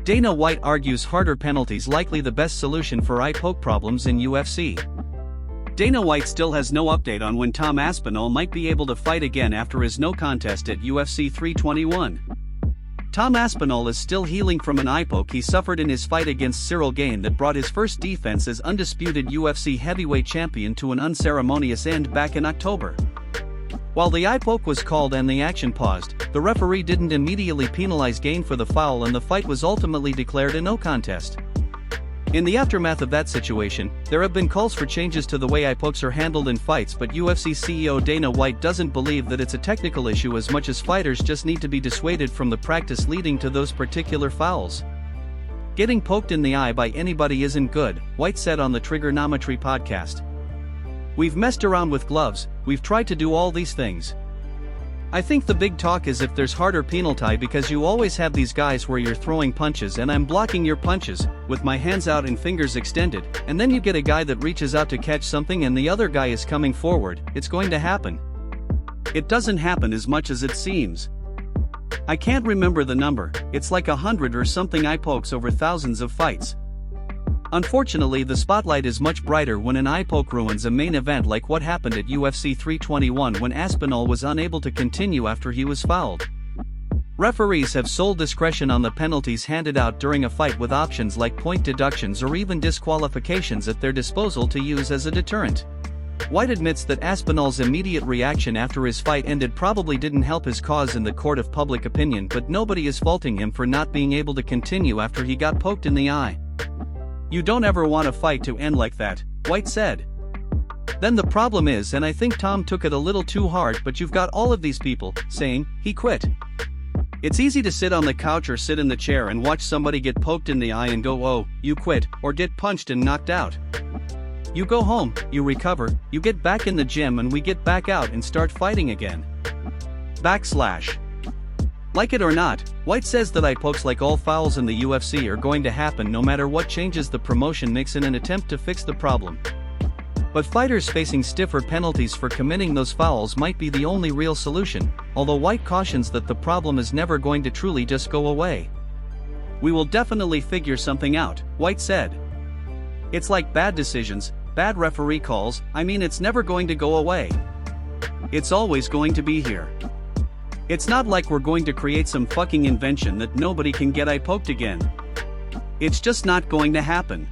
Dana White argues harder penalties likely the best solution for eye poke problems in UFC. Dana White still has no update on when Tom Aspinall might be able to fight again after his no contest at UFC 321. Tom Aspinall is still healing from an eye poke he suffered in his fight against Cyril Gane that brought his first defense as undisputed UFC heavyweight champion to an unceremonious end back in October. While the eye poke was called and the action paused, the referee didn't immediately penalize Gane for the foul and the fight was ultimately declared a no contest. In the aftermath of that situation, there have been calls for changes to the way eye pokes are handled in fights, but UFC CEO Dana White doesn't believe that it's a technical issue as much as fighters just need to be dissuaded from the practice leading to those particular fouls. Getting poked in the eye by anybody isn't good, White said on the Trigonometry podcast. We've messed around with gloves, we've tried to do all these things. I think the big talk is if there's harder penalty because you always have these guys where you're throwing punches and I'm blocking your punches, with my hands out and fingers extended, and then you get a guy that reaches out to catch something and the other guy is coming forward, it's going to happen. It doesn't happen as much as it seems. I can't remember the number, it's like 100 or something eye pokes over thousands of fights. Unfortunately, the spotlight is much brighter when an eye poke ruins a main event like what happened at UFC 321 when Aspinall was unable to continue after he was fouled. Referees have sole discretion on the penalties handed out during a fight with options like point deductions or even disqualifications at their disposal to use as a deterrent. White admits that Aspinall's immediate reaction after his fight ended probably didn't help his cause in the court of public opinion, but nobody is faulting him for not being able to continue after he got poked in the eye. You don't ever want a fight to end like that, White said. Then the problem is, and I think Tom took it a little too hard, but you've got all of these people saying he quit. It's easy to sit on the couch or sit in the chair and watch somebody get poked in the eye and go, oh, you quit, or get punched and knocked out. You go home, you recover, you get back in the gym and we get back out and start fighting again. Like it or not, White says that eye pokes, like all fouls in the UFC, are going to happen no matter what changes the promotion makes in an attempt to fix the problem. But fighters facing stiffer penalties for committing those fouls might be the only real solution, although White cautions that the problem is never going to truly just go away. We will definitely figure something out, White said. It's like bad decisions, bad referee calls, it's never going to go away. It's always going to be here. It's not like we're going to create some fucking invention that nobody can get eye poked again. It's just not going to happen.